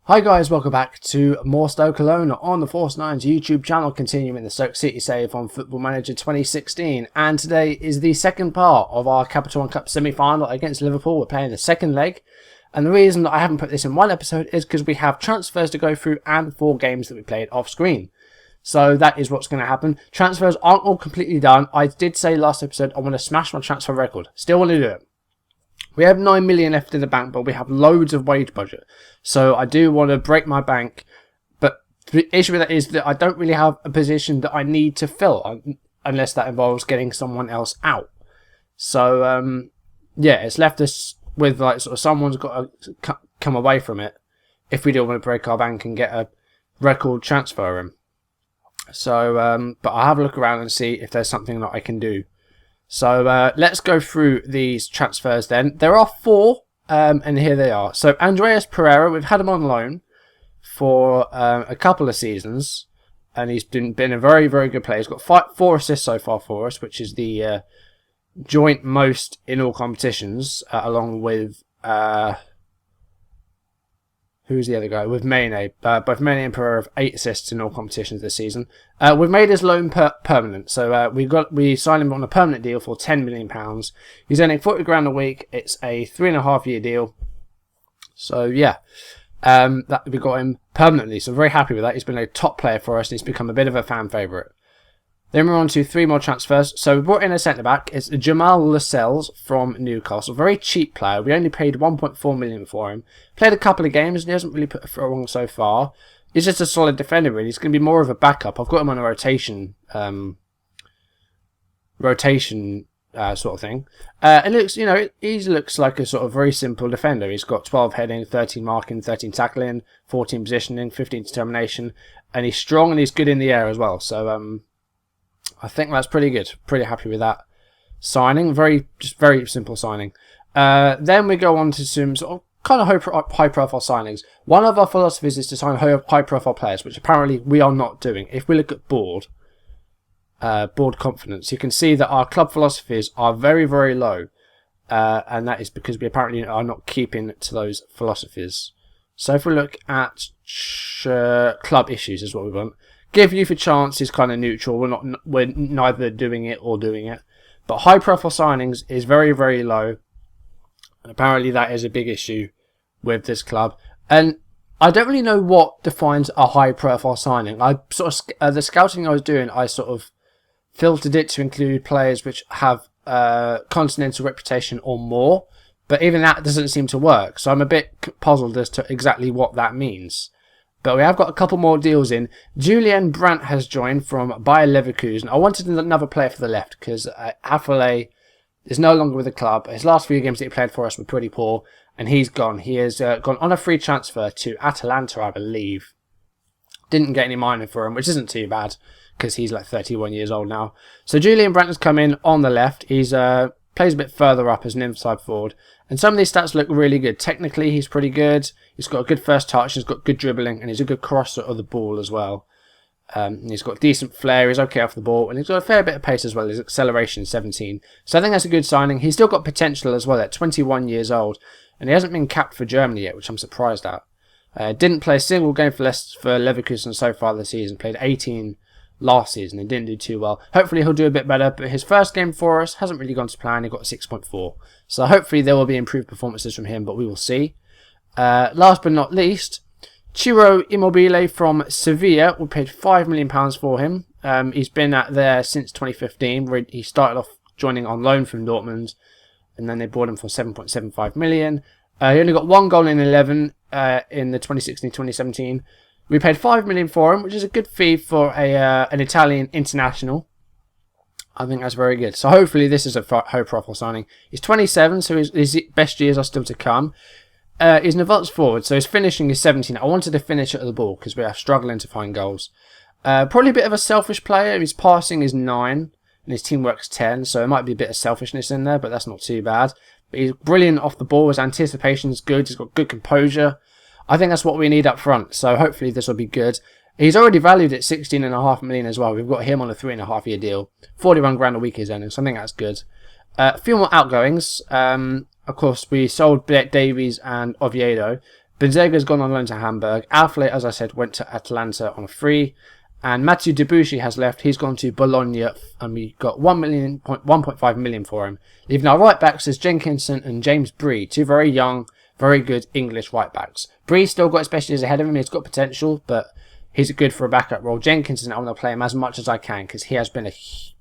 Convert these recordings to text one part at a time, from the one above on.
Hi guys, welcome back to more Stokelona on the Force 9's YouTube channel, continuing the Stoke City save on Football Manager 2016. And today is the second part of our Capital One Cup semi-final against Liverpool. We're playing the second leg. And the reason that I haven't put this in one episode is because we have transfers to go through and 4 games that we played off screen. So that is what's going to happen. Transfers aren't all completely done. I did say last episode I want to smash my transfer record. Still want to do it. We have 9 million left in the bank, but we have loads of wage budget. So I do want to break my bank. But the issue with that is that I don't really have a position that I need to fill, unless that involves getting someone else out. So, yeah, it's left us with, like, sort of someone's got to come away from it if we do want to break our bank and get a record transfer in. So, but I'll have a look around and see if there's something that I can do. So let's go through these transfers then. There are 4, and here they are. So Andreas Pereira, we've had him on loan for a couple of seasons, and he's been a very, very good player. He's got 4 assists so far for us, which is the joint most in all competitions, along with... who's the other guy? With Mane. Both Mane and Pereira have 8 assists in all competitions this season. We've made his loan permanent. So we signed him on a permanent deal for £10 million. He's earning 40 grand a week. It's a 3.5-year deal. So yeah, that we got him permanently. So very happy with that. He's been a top player for us and he's become a bit of a fan favourite. Then we're on to 3 more transfers. So we brought in a centre-back. It's Jamal Lascelles from Newcastle. Very cheap player. We only paid 1.4 million for him. Played a couple of games and he hasn't really put it wrong so far. He's just a solid defender, really. He's going to be more of a backup. I've got him on a rotation sort of thing. It looks, he looks like a sort of very simple defender. He's got 12 heading, 13 marking, 13 tackling, 14 positioning, 15 determination. And he's strong and he's good in the air as well. So, I think that's pretty good. Pretty happy with that signing. Very simple signing. Then we go on to some sort of kind of high-profile signings. One of our philosophies is to sign high-profile players, which apparently we are not doing. If we look at board confidence, you can see that our club philosophies are very, very low. And that is because we apparently are not keeping to those philosophies. So if we look at club issues is what we want. Give youth a chance is kind of neutral. We're neither doing it or doing it. But high profile signings is very, very low. And apparently that is a big issue with this club. And I don't really know what defines a high profile signing. I sort of the scouting I was doing, I sort of filtered it to include players which have continental reputation or more. But even that doesn't seem to work. So I'm a bit puzzled as to exactly what that means. But we have got a couple more deals in. Julian Brandt has joined from Bayer Leverkusen. I wanted another player for the left because Affalay is no longer with the club. His last few games that he played for us were pretty poor. And he's gone. He has gone on a free transfer to Atalanta, I believe. Didn't get any minor for him, which isn't too bad because he's like 31 years old now. So Julian Brandt has come in on the left. He's plays a bit further up as an inside forward. And some of these stats look really good. Technically, he's pretty good. He's got a good first touch. He's got good dribbling. And he's a good crosser of the ball as well. He's got decent flair. He's okay off the ball. And he's got a fair bit of pace as well. His acceleration is 17. So I think that's a good signing. He's still got potential as well at 21 years old. And he hasn't been capped for Germany yet, which I'm surprised at. Didn't play a single game for Leverkusen so far this season. Played 18 last season and didn't do too well. Hopefully he'll do a bit better, but his first game for us hasn't really gone to plan. He got a 6.4. So hopefully there will be improved performances from him, but we will see. Last but not least, Ciro Immobile from Sevilla. We paid £5 million for him. He's been there since 2015, where he started off joining on loan from Dortmund, and then they bought him for 7.75 million. He only got 1 goal in 11 in the 2016-2017. We paid £5 million for him, which is a good fee for an Italian international. I think that's very good. So hopefully this is a high-profile signing. He's 27, so his best years are still to come. He's an advanced forward, so his finishing is 17. I wanted to finish at the ball because we are struggling to find goals. Probably a bit of a selfish player. His passing is 9, and his teamwork's 10, so it might be a bit of selfishness in there, but that's not too bad. But he's brilliant off the ball. His anticipation is good. He's got good composure. I think that's what we need up front, so hopefully this will be good. He's already valued at 16.5 million as well. We've got him on a 3.5-year deal. 41 grand a week he's earning, so I think that's good. A few more outgoings. Of course, we sold Davies and Oviedo. Benzega's gone on loan to Hamburg. Alfle, as I said, went to Atalanta on a free. And Mathieu Debuchy has left. He's gone to Bologna, and we got 1.5 million for him. Leaving our right backs is Jenkinson and James Bree, two very young, very good English right backs. Bree's still got specialties ahead of him. He's got potential, but he's good for a backup role. Jenkinson, I'm going to play him as much as I can because he has been a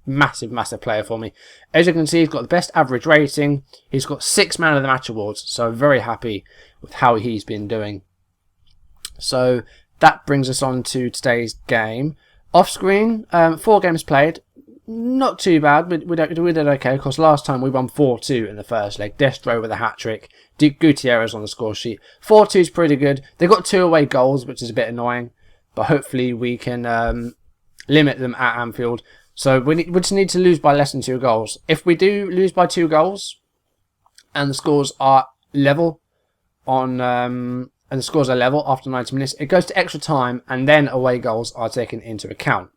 massive player for me. As you can see, he's got the best average rating. He's got 6 Man of the Match awards, so I'm very happy with how he's been doing. So that brings us on to today's game. Off screen, 4 games played. Not too bad. We did okay. Of course, last time we won 4-2 in the first leg. Destro with a hat-trick. Gutierrez on the score sheet. 4-2 is pretty good. They got 2 away goals, which is a bit annoying. But hopefully we can limit them at Anfield. So we just need to lose by less than 2 goals. If we do lose by 2 goals, and the scores are level after 90 minutes, it goes to extra time, and then away goals are taken into account.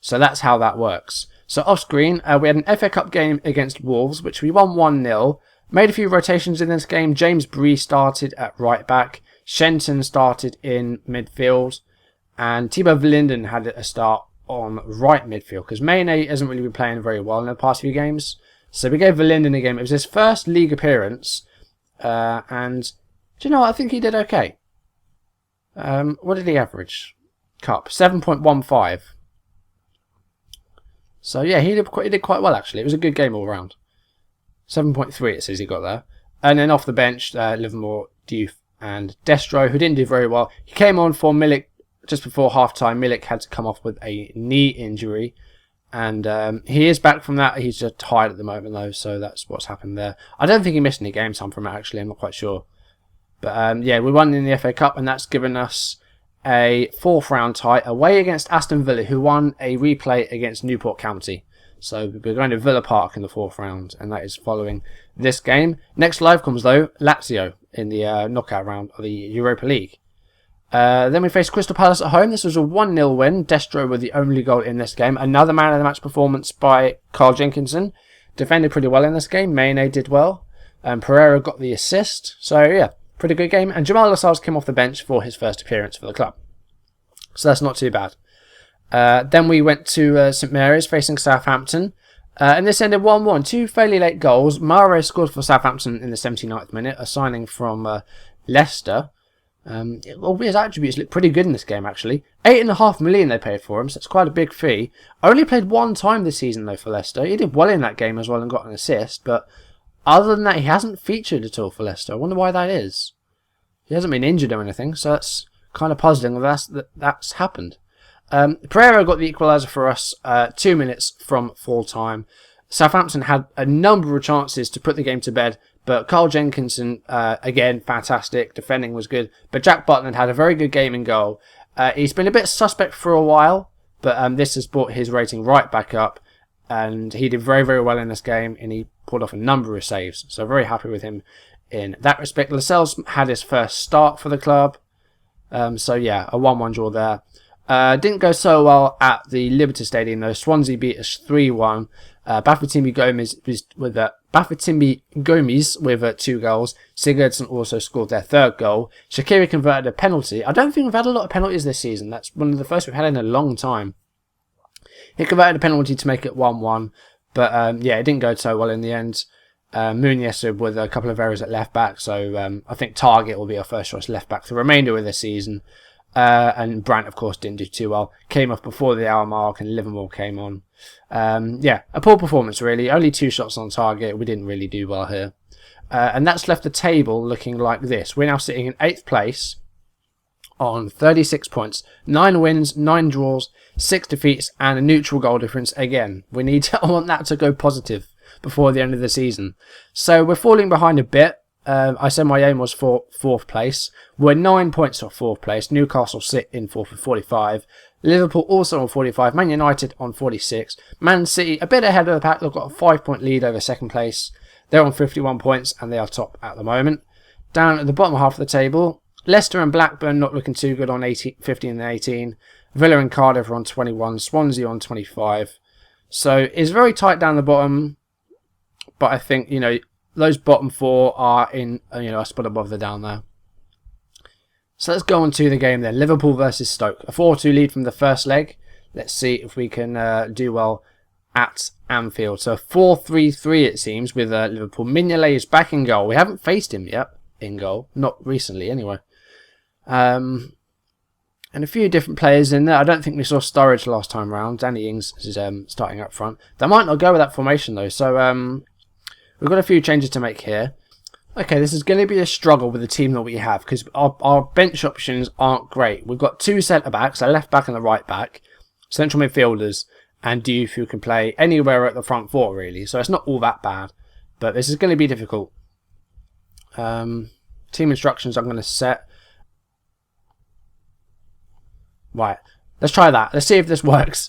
So that's how that works. So off screen, we had an FA Cup game against Wolves, which we won 1-0. Made a few rotations in this game. James Bree started at right back. Shenton started in midfield. And Thibaut Vlinden had a start on right midfield, because Mane hasn't really been playing very well in the past few games. So we gave Vlinden a game. It was his first league appearance. And do you know what? I think he did okay. What did he average? Cup 7.15. So yeah, he did quite well actually. It was a good game all round. 7.3 it says he got there. And then off the bench, Livermore, Diouf and Destro, who didn't do very well. He came on for Milik just before half-time. Milik had to come off with a knee injury. And he is back from that. He's just tired at the moment though, so that's what's happened there. I don't think he missed any game time from it actually. I'm not quite sure. But yeah, we won in the FA Cup, and that's given us a 4th round tie away against Aston Villa, who won a replay against Newport County. So we're going to Villa Park in the 4th round, and that is following this game. Next live comes, though, Lazio in the knockout round of the Europa League. Then we face Crystal Palace at home. This was a 1-0 win. Destro with the only goal in this game. Another man of the match performance by Carl Jenkinson. Defended pretty well in this game. Mane did well. Pereira got the assist. So, yeah. Pretty good game, and Jamal Lascelles came off the bench for his first appearance for the club. So that's not too bad. Then we went to St Mary's facing Southampton, and this ended 1-1. 2 fairly late goals. Mare scored for Southampton in the 79th minute, a signing from Leicester. His attributes look pretty good in this game actually. 8.5 million they paid for him, so it's quite a big fee. Only played 1 time this season though for Leicester. He did well in that game as well and got an assist, but other than that, he hasn't featured at all for Leicester. I wonder why that is. He hasn't been injured or anything, so that's kind of puzzling that's happened. Pereira got the equaliser for us 2 minutes from full time. Southampton had a number of chances to put the game to bed, but Carl Jenkinson, again, fantastic. Defending was good. But Jack Butland had a very good game in goal. He's been a bit suspect for a while, but this has brought his rating right back up. And he did very well in this game, and he pulled off a number of saves. So very happy with him in that respect. Lascelles had his first start for the club. So yeah, a 1-1 draw there. Didn't go so well at the Liberty Stadium though. Swansea beat us 3-1. Bafétimbi Gomis with 2 goals. Sigurdsson also scored their 3rd goal. Shaqiri converted a penalty. I don't think we've had a lot of penalties this season. That's one of the first we've had in a long time. He converted a penalty to make it 1-1. But yeah, it didn't go so well in the end. Muniesa with a couple of errors at left back. So I think Target will be our first choice left back for the remainder of the season. And Brandt, of course, didn't do too well. Came off before the hour mark, and Livermore came on. Yeah, a poor performance really. Only 2 shots on target. We didn't really do well here. And that's left the table looking like this. We're now sitting in 8th place on 36 points. 9 wins, 9 draws, 6 defeats, and a neutral goal difference again. I want that to go positive before the end of the season. So we're falling behind a bit. I said my aim was for 4th place. We're 9 points off 4th place. Newcastle sit in 4th with 45. Liverpool also on 45. Man United on 46. Man City a bit ahead of the pack. They've got a 5-point lead over 2nd place. They're on 51 points and they are top at the moment. Down at the bottom half of the table, Leicester and Blackburn not looking too good on 15 and 18. Villa and Cardiff are on 21. Swansea on 25. So it's very tight down the bottom. But I think, those bottom 4 are in, a spot above the down there. So let's go on to the game then. Liverpool versus Stoke. A 4-2 lead from the first leg. Let's see if we can do well at Anfield. So 4-3-3 it seems with Liverpool. Mignolet is back in goal. We haven't faced him yet in goal. Not recently anyway. And a few different players in there. I don't think we saw Sturridge last time round. Danny Ings is starting up front. They might not go with that formation though. So we've got a few changes to make here. Okay, this is going to be a struggle with the team that we have because our bench options aren't great. We've got two centre-backs, a left-back and a right-back, central midfielders, and Diouf who can play anywhere at the front four, really. So it's not all that bad, but this is going to be difficult. Team instructions I'm going to set. Right, let's try that. Let's see if this works.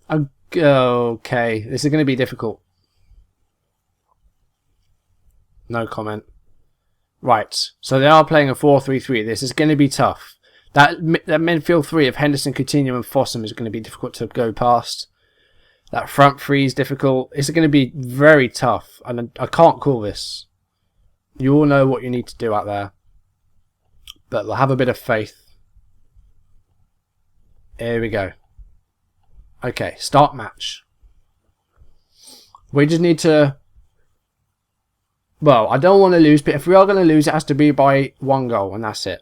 Okay, this is going to be difficult. No comment. Right, so they are playing a 4-3-3. This is going to be tough. That midfield three of Henderson, Coutinho and Fossum is going to be difficult to go past. That front three is difficult. It's going to be very tough. And I can't call this. You all know what you need to do out there. But have a bit of faith. Here we go. Okay, start match. We just need to... Well, I don't want to lose, but if we are going to lose, it has to be by 1 goal, and that's it.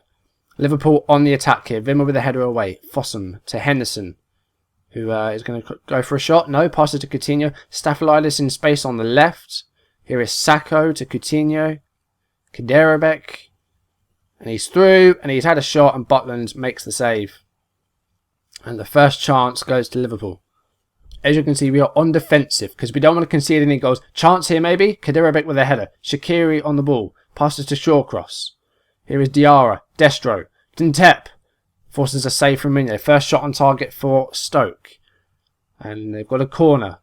Liverpool on the attack here. Wimmer with a header away. Fossum to Henderson, who is going to go for a shot. No, passes to Coutinho. Staphylidis in space on the left. Here is Sakho to Coutinho. Kaderabek. And he's through, and he's had a shot, and Butland makes the save. And the first chance goes to Liverpool. As you can see, we are on defensive because we don't want to concede any goals. Chance here maybe. Kaderabek with a header. Shaqiri on the ball. Passes to Shawcross. Here is Diarra. Destro. Dintep. Forces a save from Mignolet. First shot on target for Stoke. And they've got a corner.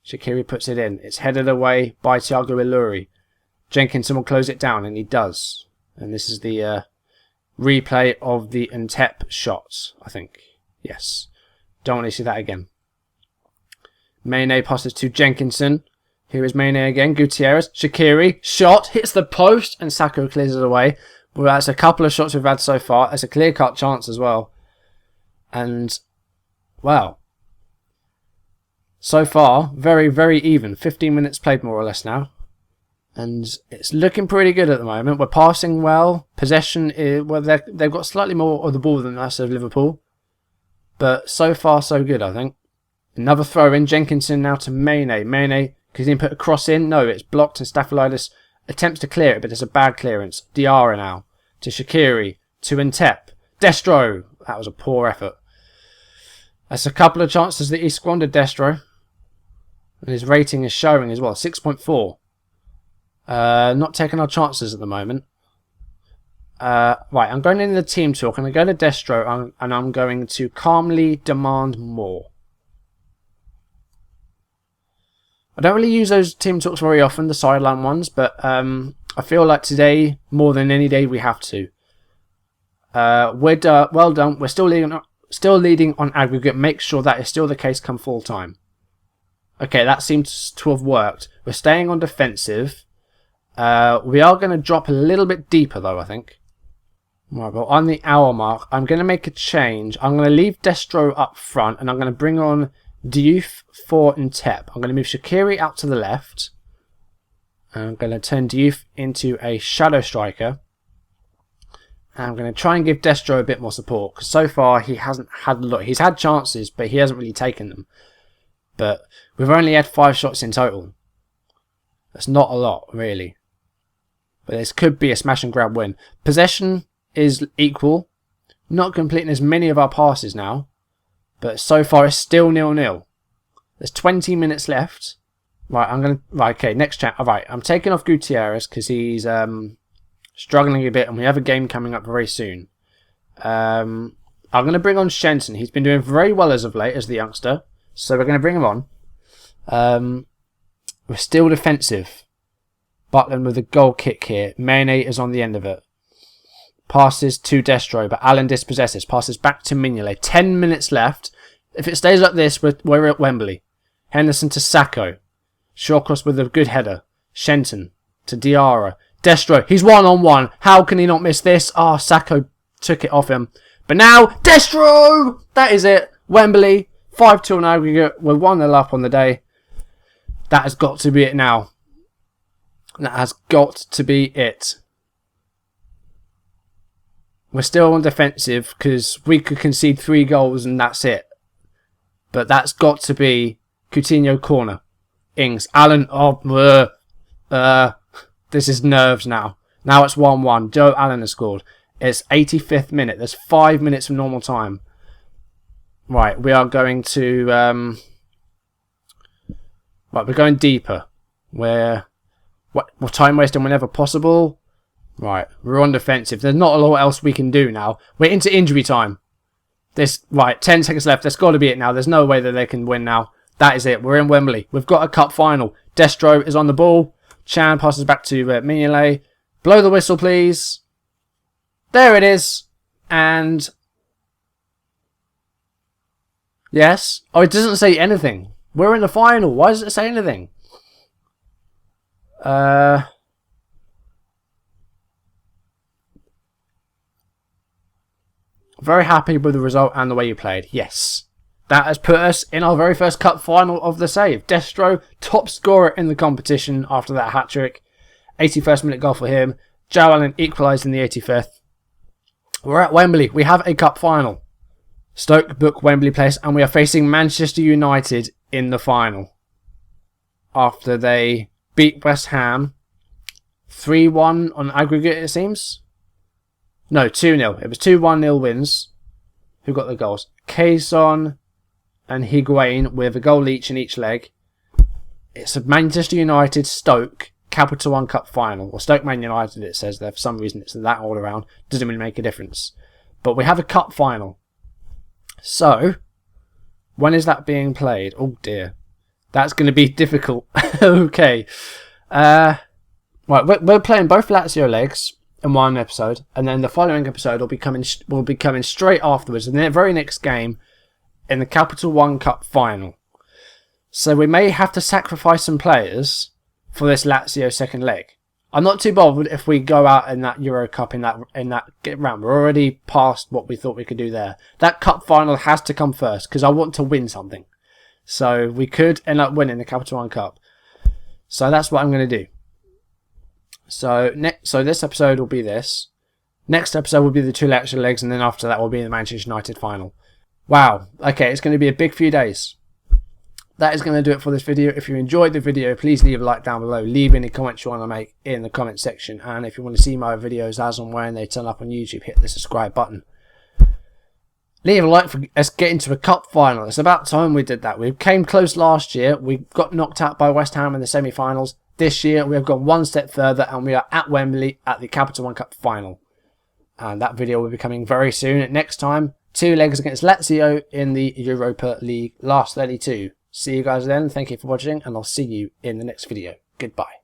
Shaqiri puts it in. It's headed away by Thiago Iluri. Jenkinson will close it down, and he does. And this is the replay of the Dintep shot, I think. Yes. Don't want to see that again. Mane passes to Jenkinson. Here is Mane again. Gutierrez. Shaqiri. Shot. Hits the post. And Sakho clears it away. Well, that's a couple of shots we've had so far. It's a clear-cut chance as well. And, wow. So far, very, very even. 15 minutes played more or less now. And it's looking pretty good at the moment. We're passing well. Possession, well, they've got slightly more of the ball than us of Liverpool. But so far, so good, I think. Another throw in. Jenkinson now to Mane. Mane, because he didn't put a cross in. No, it's blocked, and Staphylidis attempts to clear it, but it's a bad clearance. Diarra now to Shaqiri. To Dintep. Destro. That was a poor effort. That's a couple of chances that he squandered, Destro. And his rating is showing as well. 6.4. Not taking our chances at the moment. Right, I'm going into the team talk, and I go to Destro, and I'm going to calmly demand more. I don't really use those team talks very often, the sideline ones, but I feel like today, more than any day, we have to. Well done. We're still leading on aggregate. Make sure that is still the case come full time. Okay, that seems to have worked. We're staying on defensive. We are going to drop a little bit deeper, though, I think. Right, but on the hour mark, I'm going to make a change. I'm going to leave Destro up front, and I'm going to bring on Diouf for Dintep. I'm going to move Shaqiri out to the left. And I'm going to turn Diouf into a shadow striker. And I'm going to try and give Destro a bit more support, because so far he hasn't had a lot. He's had chances, but he hasn't really taken them. But we've only had 5 shots in total. That's not a lot, really. But this could be a smash and grab win. Possession is equal. Not completing as many of our passes now. But so far it's still 0-0. There's 20 minutes left. Right, okay, next chat. Alright, I'm taking off Gutierrez because he's struggling a bit, and we have a game coming up very soon. I'm going to bring on Shenton. He's been doing very well as of late as the youngster. So we're going to bring him on. We're still defensive. Butland with a goal kick here. Mane is on the end of it. Passes to Destro, but Allen dispossesses. Passes back to Mignolet. 10 minutes left. If it stays like this, we're at Wembley. Henderson to Sakho. Shawcross with a good header. Shenton to Diarra. Destro, he's one-on-one. How can he not miss this? Ah, Sacco took it off him. But now, Destro! That is it. Wembley, 5-2 on aggregate. We're 1-0 up on the day. That has got to be it now. That has got to be it. We're still on defensive because we could concede 3 goals and that's it. But that's got to be Coutinho corner. Ings, Allen, this is nerves now. Now it's 1-1. Joe Allen has scored. It's 85th minute. There's 5 minutes from normal time. Right, we are going to... right, we're going deeper. We're time wasting whenever possible. Right, we're on defensive. There's not a lot else we can do now. We're into injury time. Right, 10 seconds left. That's got to be it now. There's no way that they can win now. That is it. We're in Wembley. We've got a cup final. Destro is on the ball. Chan passes back to Mignolet. Blow the whistle, please. There it is. And... yes. Oh, it doesn't say anything. We're in the final. Why does it say anything? Very happy with the result and the way you played. Yes. That has put us in our very first cup final of the save. Destro, top scorer in the competition after that hat-trick. 81st minute goal for him. Joe Allen equalised in the 85th. We're at Wembley. We have a cup final. Stoke book Wembley Place and we are facing Manchester United in the final. After they beat West Ham 3-1 on aggregate, it seems. No, 2-0. It was 2-1-0 wins. Who got the goals? Quaison and Higuain with a goal each in each leg. It's a Manchester United Stoke Capital One Cup final. Or Stoke Man United, it says there. For some reason, it's that all around. Doesn't really make a difference. But we have a cup final. So, when is that being played? Oh dear. That's going to be difficult. Okay. Right, we're playing both Lazio legs in one episode, and then the following episode will be coming straight afterwards, and the very next game in the Capital One Cup final. So we may have to sacrifice some players for this Lazio second leg. I'm not too bothered if we go out in that Euro Cup in that round. We're already past what we thought we could do there. That cup final has to come first because I want to win something. So we could end up winning the Capital One Cup. So that's what I'm going to do. So this episode will be this. Next episode will be the 2 Lazio legs, and then after that will be the Manchester United final. Wow. Okay, it's going to be a big few days. That is going to do it for this video. If you enjoyed the video, please leave a like down below. Leave any comments you want to make in the comment section. And if you want to see my videos as and when they turn up on YouTube, hit the subscribe button. Leave a like for us getting to a cup final. It's about time we did that. We came close last year. We got knocked out by West Ham in the semi-finals. This year we have gone one step further and we are at Wembley at the Capital One Cup final. And that video will be coming very soon. Next time, 2 legs against Lazio in the Europa League last 32. See you guys then. Thank you for watching and I'll see you in the next video. Goodbye.